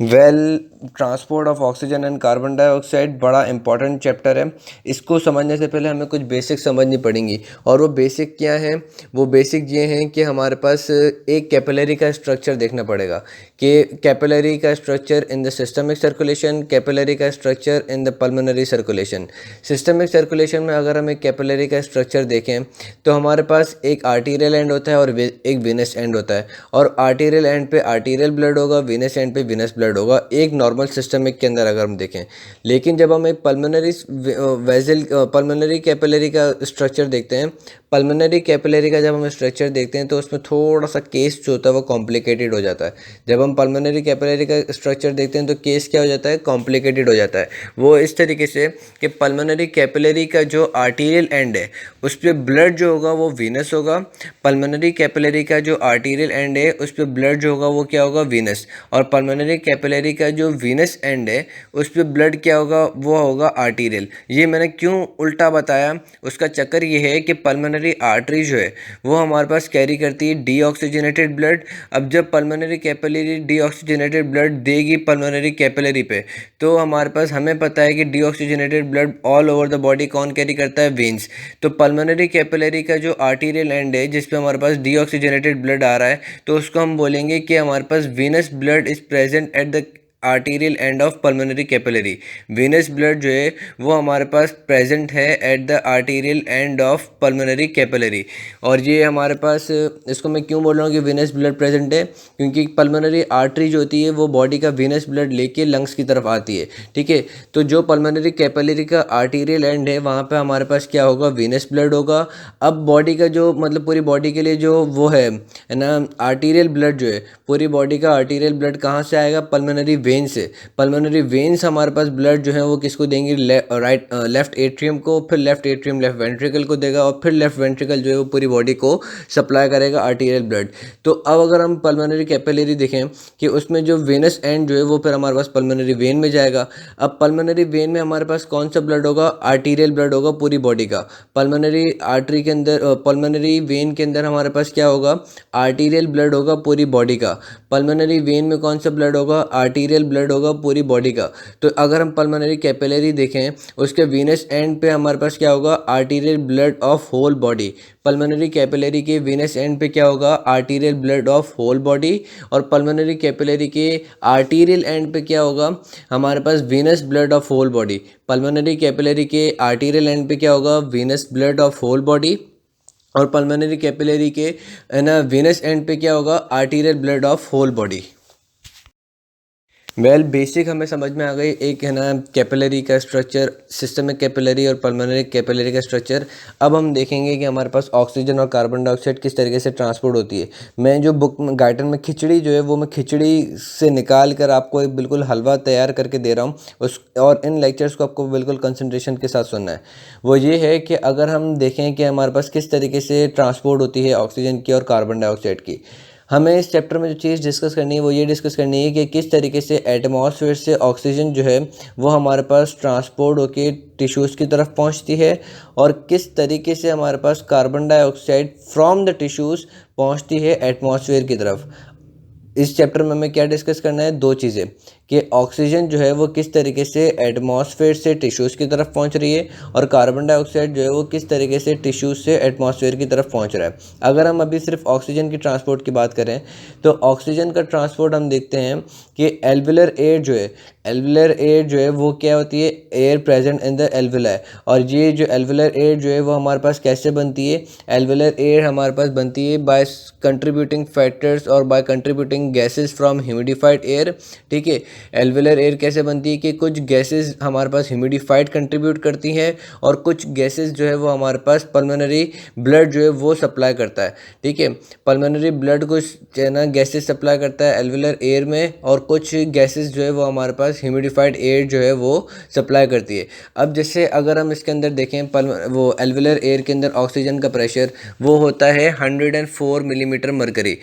Well, transport of oxygen and carbon dioxide बड़ा important chapter है। इसको समझने से पहले हमें कुछ बेसिक समझनी पड़ेंगी। और वो बेसिक क्या हैं? वो बेसिक ये हैं कि हमारे पास एक कैपिलरी का स्ट्रक्चर देखना पड़ेगा कि कैपिलरी का structure in the systemic circulation, capillary का structure in the pulmonary circulation. Systemic circulation में अगर हम एक कैपिलरी का स्ट्रक्चर देखें तो हमारे पास एक आर्टीरियल एंड होता है और एक वेनस एंड होता है। और आर्टीरियल एंड पे आर्टीरियल ब्लड होगा, वेनस एंड पे वेनस ब्लड होगा, एक नॉर्मल सिस्टमिक के अंदर अगर हम देखें। लेकिन जब हम एक पल्मोनरी वेजल पल्मोनरी कैपिलरी का स्ट्रक्चर देखते हैं, पल्मोनरी कैपिलरी का जब हम स्ट्रक्चर देखते हैं तो उसमें थोड़ा सा केस जो होता है वो कॉम्प्लिकेटेड हो जाता है। जब हम पल्मोनरी कैपिलरी का स्ट्रक्चर देखते हैं तो केस क्या हो जाता है? कॉम्प्लिकेटेड हो जाता है। वो इस तरीके से कि पल्मोनरी कैपिलरी का जो आर्टीरियल एंड है उस पर ब्लड जो होगा वो वीनस होगा। पल्मोनरी कैपिलरी का जो आर्टीरियल एंड है उस पर ब्लड जो होगा वो क्या होगा? वीनस। और पल्मोनरी कैपिलरी का जो वीनस एंड है उस पर ब्लड क्या होगा? वो होगा आर्टीरियल। ये मैंने क्यों उल्टा बताया? उसका चक्कर ये है कि पल्मोनरी आर्टरी जो है वो हमारे पास कैरी करती है डीऑक्सीजनेटेड ब्लड। अब जब पल्मोनरी कैपिलरी डीऑक्सीजनेटेड ब्लड देगी पल्मोनरी कैपिलरी पे, तो हमारे पास हमें पता है कि deoxygenated blood all over the body कौन कैरी करता है? वेन्स। तो पल्मोनरी कैपिलरी का जो आर्टीरियल एंड है जिस पे हमारे पास डीऑक्सीजनेटेड ब्लड आ रहा है, तो उसको हम बोलेंगे कि हमारे पास venous blood is present at the arterial end of pulmonary capillary. Venous blood जो है वो हमारे पास प्रेजेंट है at the arterial end of pulmonary capillary. और ये हमारे पास, इसको मैं क्यों बोल रहा हूँ कि वेनस ब्लड प्रेजेंट है? क्योंकि पल्मोनरी आर्टरी जो होती है वो बॉडी का वेनस ब्लड लेके लंग्स की तरफ आती है। ठीक है, तो जो पल्मोनरी कैपिलरी का आर्टीरियल एंड है वहाँ पे हमारे पास क्या होगा? वेनस ब्लड होगा। अब बॉडी का जो मतलब पूरी बॉडी के लिए जो वो है ना, आर्टीरियल ब्लड जो है, पूरी बॉडी का आर्टीरियल ब्लड कहाँ से आएगा? पल्मोनरी वेन से। पल्मोनरी वेन्स हमारे पास ब्लड जो है वो किसको देंगे? लेफ्ट एट्रियम को, फिर लेफ्ट एट्रियम लेफ्ट वेंट्रिकल को देगा, और फिर लेफ्ट वेंट्रिकल जो है वो पूरी बॉडी को सप्लाई करेगा आर्टीरियल ब्लड। तो अब अगर हम पल्मोनरी कैपिलरी देखें कि उसमें जो वेनस एंड जो है वो फिर हमारे पास पल्मोनरी वेन में जाएगा। अब पल्मोनरी वेन में हमारे पास कौन सा ब्लड होगा? आर्टीरियल ब्लड होगा पूरी बॉडी का। पल्मोनरी आर्टरी के अंदर, पल्मोनरी वेन के अंदर हमारे पास क्या होगा? आर्टीरियल ब्लड होगा पूरी बॉडी का। पल्मोनरी वेन में कौन सा ब्लड होगा? आर्टीरियल ब्लड होगा पूरी बॉडी का। तो अगर हम पल्मोनरी कैपिलरी देखें उसके वीनस एंड पे हमारे पास क्या होगा? Arterial blood of whole body. Pulmonary capillary के वीनस एंड पे क्या होगा? Arterial blood of whole body. और पल्मोनरी कैपिलरी के आर्टीरियल एंड पे क्या होगा? हमारे पास venous blood of whole body. Pulmonary capillary के आर्टीरियल एंड पे क्या होगा? Venous blood of whole body. और पल्मोनरी कैपिलरी के है ना वेनस एंड पे क्या होगा? Arterial blood of whole body. Basic हमें समझ में आ गई, एक है ना कैपिलरी का स्ट्रक्चर, सिस्टमिक कैपिलरी और पल्मोनरी कैपिलरी का स्ट्रक्चर। अब हम देखेंगे कि हमारे पास ऑक्सीजन और कार्बन डाइऑक्साइड किस तरीके से ट्रांसपोर्ट होती है। मैं जो बुक में गाइडर में खिचड़ी जो है वो मैं खिचड़ी से निकाल कर आपको एक बिल्कुल हलवा तैयार करके दे रहा हूँ उस, और इन लेक्चर्स को आपको बिल्कुल कंसंट्रेशन के साथ सुनना है। वो ये है कि अगर हम देखें कि हमारे पास किस तरीके से ट्रांसपोर्ट होती है ऑक्सीजन की और कार्बन डाइऑक्साइड की, हमें इस चैप्टर में जो चीज़ डिस्कस करनी है वो ये डिस्कस करनी है कि किस तरीके से एटमॉस्फेयर से ऑक्सीजन जो है वो हमारे पास ट्रांसपोर्ट होकर टिश्यूज़ की तरफ पहुंचती है, और किस तरीके से हमारे पास carbon dioxide from the tissues पहुंचती है एटमॉस्फेयर की तरफ। इस चैप्टर में हमें क्या डिस्कस करना है? दो चीज़ें, कि ऑक्सीजन जो है वो किस तरीके से एटमॉस्फेयर से टिश्यूज़ की तरफ पहुंच रही है, और कार्बन डाइऑक्साइड जो है वो किस तरीके से टिश्यूज़ से एटमॉस्फेयर की तरफ पहुंच रहा है। अगर हम अभी सिर्फ ऑक्सीजन की ट्रांसपोर्ट की बात करें तो ऑक्सीजन का ट्रांसपोर्ट हम देखते हैं कि एल्वुलर एयर जो है, एल्वुलर एयर जो है वो क्या होती है? Air present in the alveoli. और ये जो एल्वुलर एयर जो है वो हमारे पास कैसे बनती है? एल्वुलर एयर हमारे पास बनती है बाय कंट्रीब्यूटिंग फैक्टर्स और bye contributing gases from humidified air. ठीक है, एल्वुलर एयर कैसे बनती है कि कुछ गैसेस हमारे पास ह्यूमिडिफाइड कंट्रीब्यूट करती हैं, और कुछ गैसेस जो है वो हमारे पास पल्मोनरी ब्लड जो है वो सप्लाई करता है। ठीक है, पल्मोनरी ब्लड कुछ जो है ना गैसेस सप्लाई करता है एल्वुलर एयर में, और कुछ गैसेस जो है वो हमारे पास ह्यूमिडिफाइड एयर जो है वो सप्लाई करती है। अब जैसे अगर हम इसके अंदर देखें वो एल्वुलर एयर के अंदर ऑक्सीजन का प्रेशर वो होता है 104 मिलीमीटर मरकरी।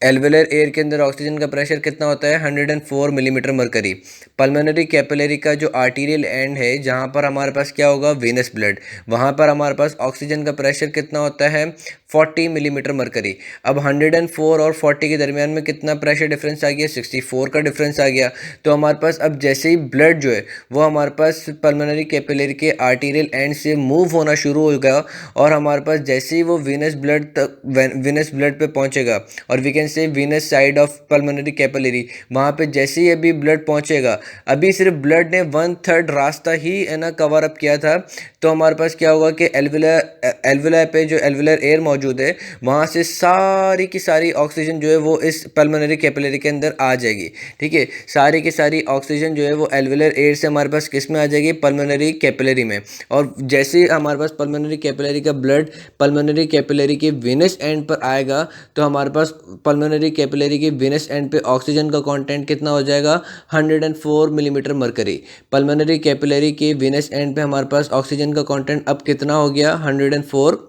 एल्वेलर एयर के अंदर ऑक्सीजन का प्रेशर कितना होता है 104 मिलीमीटर मरकरी। पल्मोनरी कैपिलरी का जो आर्टीरियल एंड है जहाँ पर हमारे पास क्या होगा वीनस ब्लड, वहाँ पर हमारे पास ऑक्सीजन का प्रेशर कितना होता है 40 मिलीमीटर मरकरी। अब 104 और 40 के दरमियान में कितना प्रेशर डिफरेंस आ गया 64 का डिफरेंस आ गया। तो हमारे पास अब जैसे ही ब्लड जो है वो हमारे पास पल्मोनरी कैपिलरी के आर्टीरियल एंड से मूव होना शुरू हो गया और हमारे पास जैसे ही वो वीनस ब्लड तक वीनस ब्लड पे पहुंचेगा और we can say venous side of pulmonary capillary, वहाँ पे जैसे ही अभी ब्लड पहुंचेगा, अभी सिर्फ ब्लड ने 1/3 रास्ता ही है ना कवर अप किया था। तो हमारे पास क्या होगा कि एल्वुला पे जो एल्वुलर एयर मौजूद है वहाँ से सारी की सारी ऑक्सीजन जो है वो इस पल्मोनरी कैपिलरी के अंदर आ जाएगी। ठीक है, सारी की सारी ऑक्सीजन जो है वो एल्वुलर एयर से हमारे पास किस में आ जाएगी पल्मोनरी कैपिलरी में। और जैसे ही हमारे पास पल्मोनरी कैपिलरी का ब्लड पल्मोनरी कैपिलरी के वेनस एंड पर आएगा तो हमारे पास पल्मोनरी कैपिलरी के वेनस एंड पे ऑक्सीजन का कंटेंट कितना हो जाएगा 104 मिलीमीटर मरकरी। पल्मोनरी कैपिलरी के वेनस एंड पे हमारे पास ऑक्सीजन का कंटेंट अब कितना हो गया 104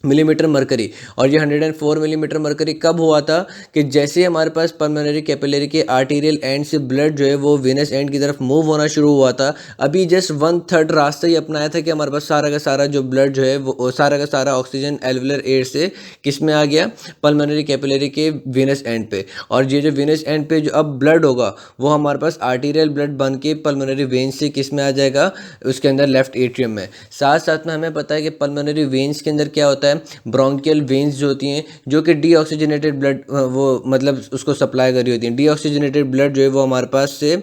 मिलीमीटर मरकरी। और ये 104 मिलीमीटर मरकरी कब हुआ था कि जैसे हमारे पास पल्मोनरी कैपिलरी के आर्टीरियल एंड से ब्लड जो है वो वेनस एंड की तरफ मूव होना शुरू हुआ था। अभी जस्ट 1/3 रास्ता ही अपनाया था कि हमारे पास सारा का सारा जो ब्लड जो है वो सारा का सारा ऑक्सीजन एल्वुलर एयर से किस में आ गया पल्मोनरी कैपिलरी के वेनस एंड पे। और ये जो वेनस एंड पे जो अब ब्लड होगा वो हमारे पास आर्टीरियल ब्लड बन के पल्मोनरी वेन से किस में आ जाएगा उसके अंदर लेफ्ट एट्रियम में। साथ साथ में हमें पता है कि पल्मोनरी वेन्स के अंदर क्या होता है ब्रोंकियल वेन्स जो होती हैं जो कि डीऑक्सीजनेटेड ब्लड वो मतलब उसको सप्लाई कर रही होती हैं। डीऑक्सीजनेटेड ब्लड जो है वो हमारे पास से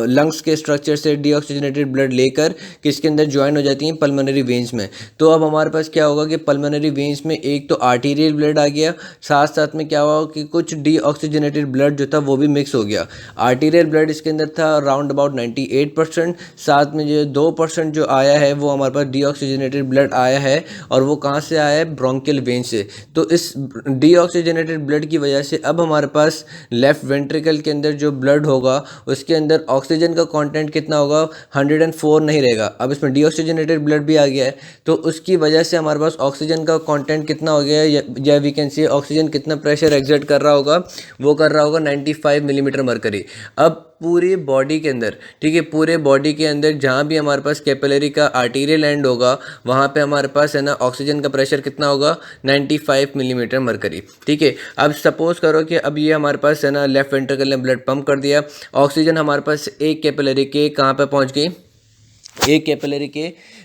लंग्स के स्ट्रक्चर से डीऑक्सीजनेटेड ब्लड लेकर किसके अंदर ज्वाइन हो जाती हैं पल्मोनरी वेन्स में। तो अब हमारे पास क्या होगा कि पल्मोनरी वेन्स में एक तो आर्टीरियल ब्लड आ गया, साथ साथ में क्या हुआ कि कुछ डीऑक्सीजनेटेड ब्लड जो था वो भी मिक्स हो गया। आर्टीरियल ब्लड इसके अंदर था अराउंड अबाउट 98%, साथ में जो 2% जो आया है वो हमारे पास डीऑक्सीजनेटेड ब्लड आया है और वो कहाँ से आया है ब्रोंकियल वेन से। तो इस डीऑक्सीजनेटेड ब्लड की वजह से अब हमारे पास लेफ्ट वेंट्रिकल के अंदर जो ब्लड होगा उसके अंदर ऑक्सीजन का कंटेंट कितना होगा 104 नहीं रहेगा। अब इसमें डीऑक्सीजनेटेड ब्लड भी आ गया है तो उसकी वजह से हमारे पास ऑक्सीजन का कंटेंट कितना हो गया है या वी कैन से ऑक्सीजन कितना प्रेशर एक्सर्ट कर रहा होगा वो कर रहा होगा 95 मिलीमीटर मरकरी। अब पूरी बॉडी के अंदर, ठीक है, पूरे बॉडी के अंदर जहाँ भी हमारे पास कैपिलरी का आर्टीरियल एंड होगा वहाँ पे हमारे पास है ना ऑक्सीजन का प्रेशर कितना होगा 95 मिलीमीटर मरकरी। ठीक है, अब सपोज करो कि अब ये हमारे पास है ना लेफ्ट वेंट्रिकल ने ब्लड पंप कर दिया, ऑक्सीजन हमारे पास एक कैपिलरी के कहाँ पे पहुँच गई, एक कैपिलरी के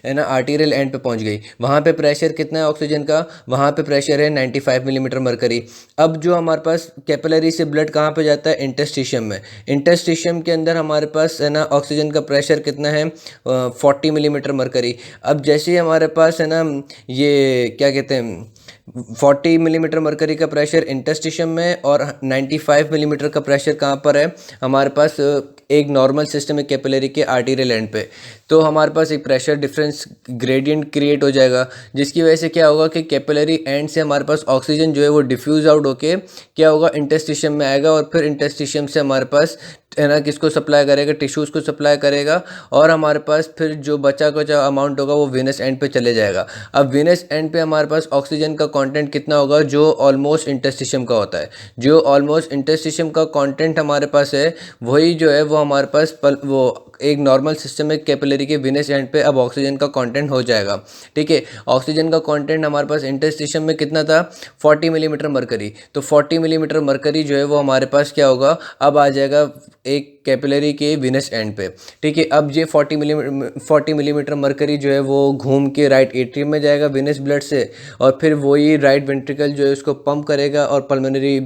है ना आर्टीरियल एंड पे पहुंच गई। वहाँ पे प्रेशर कितना है ऑक्सीजन का, वहाँ पे प्रेशर है 95 मिलीमीटर मरकरी। अब जो हमारे पास कैपिलरी से ब्लड कहाँ पे जाता है इंटरस्टिशियम में, इंटरस्टिशियम के अंदर हमारे पास है ना ऑक्सीजन का प्रेशर कितना है 40 मिलीमीटर मरकरी। अब जैसे ही हमारे पास है ना ये क्या कहते हैं 40 मिलीमीटर मरकरी का प्रेशर इंटरस्टिशियम में और 95 मिलीमीटर का प्रेशर कहाँ पर है हमारे पास एक नॉर्मल सिस्टम है कैपिलरी के आर्टीरियल एंड पे। तो हमारे पास एक प्रेशर डिफरेंस ग्रेडियंट क्रिएट हो जाएगा जिसकी वजह से क्या होगा कि कैपिलरी एंड से हमारे पास ऑक्सीजन जो है वो डिफ्यूज़ आउट होके क्या होगा इंटरस्टिशियम में आएगा और फिर इंटरस्टिशियम से हमारे पास है ना किसको सप्लाई करेगा टिश्यूज़ को सप्लाई करेगा और हमारे पास फिर जो बचा कुचा अमाउंट होगा वो वेनस एंड पे चले जाएगा। अब वेनस एंड पे हमारे पास ऑक्सीजन का कंटेंट कितना होगा जो ऑलमोस्ट इंटरस्टिशियम का होता है, जो ऑलमोस्ट इंटरस्टिशियम का कंटेंट हमारे पास है वही जो है वो हमारे पास वो एक नॉर्मल सिस्टम है कैपिलरी के वेनस एंड पे अब ऑक्सीजन का कंटेंट हो जाएगा। ठीक है, ऑक्सीजन का कंटेंट हमारे पास इंटरस्टिशियम में कितना था 40 मिलीमीटर मरकरी। तो 40 मिलीमीटर मरकरी जो है वो हमारे पास क्या होगा अब आ जाएगा एक कैपिलरी के वेनस एंड पे। ठीक है, अब ये 40 मिलीमीटर मरकरी जो है वो घूम के राइट एट्रियम में जाएगा वेनस ब्लड से और फिर वही राइट वेंट्रिकल जो है उसको पंप करेगा और पल्मोनरी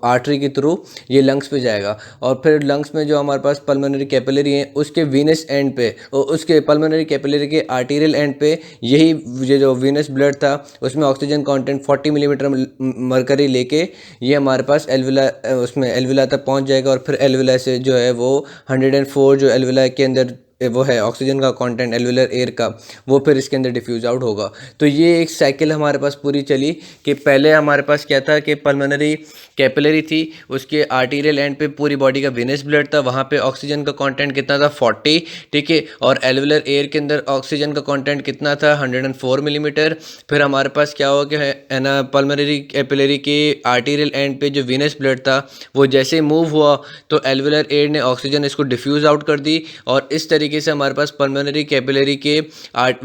आर्टरी के थ्रू ये लंग्स पे जाएगा और फिर लंग्स में जो हमारे पास पल्मोनरी कैपिलरी है उसके वेनस एंड पे उसके पल्मोनरी कैपिलरी के आर्टीरियल एंड पे यही ये जो वेनस ब्लड था उसमें ऑक्सीजन कंटेंट 40 मिलीमीटर मरकरी लेके ये हमारे पास एल्वुला उसमें एल्वुला तक पहुंच जाएगा और फिर एल्वुला से जो है वो 104 जो एल्वुला के अंदर वो है ऑक्सीजन का कंटेंट एल्वियुलर एयर का, वो फिर इसके अंदर डिफ्यूज़ आउट होगा। तो ये एक साइकिल हमारे पास पूरी चली कि पहले हमारे पास क्या था कि पल्मोनरी कैपिलरी थी, उसके आर्टीरियल एंड पे पूरी बॉडी का वेनस ब्लड था, वहाँ पे ऑक्सीजन का कंटेंट कितना था 40, ठीक है, और एल्वियुलर एयर के अंदर ऑक्सीजन का कंटेंट कितना था 104 मिलीमीटर। फिर हमारे पास क्या हुआ कि है ना, पल्मोनरी कैपिलरी के आर्टीरियल एंड पे जो वेनस ब्लड था वो जैसे मूव हुआ तो एल्वियुलर एयर ने ऑक्सीजन इसको डिफ्यूज़ आउट कर दी, और इस तरीके से हमारे पास पल्मोनरी कैपिलरी के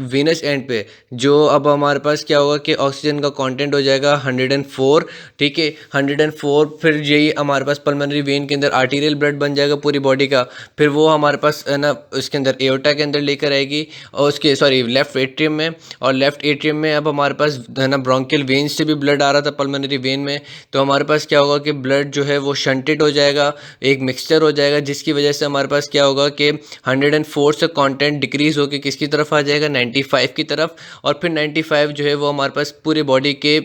वेनस एंड पे जो अब हमारे पास क्या होगा कि ऑक्सीजन का कंटेंट हो जाएगा 104, ठीक है, 104। फिर यही हमारे पास पल्मोनरी वेन के अंदर आर्टीरियल ब्लड बन जाएगा पूरी बॉडी का, फिर वो हमारे पास है ना उसके अंदर एओर्टा के अंदर लेकर आएगी, और उसके सॉरी लेफ्ट एट्रियम में, और लेफ्ट एट्रियम में अब हमारे पास है ना ब्रोंकियल वेन्स से भी ब्लड आ रहा था पल्मोनरी वेन में, तो हमारे पास क्या होगा कि ब्लड जो है वो शंटेड हो जाएगा, एक मिक्सचर हो जाएगा, जिसकी वजह से हमारे पास क्या होगा कि 104 से कंटेंट डिक्रीज होकर किसकी तरफ आ जाएगा 95 की तरफ, और फिर 95 जो है वो हमारे पास पूरे बॉडी के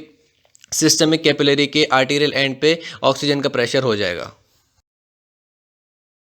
सिस्टमिक कैपिलरी के आर्टीरियल एंड पे ऑक्सीजन का प्रेशर हो जाएगा।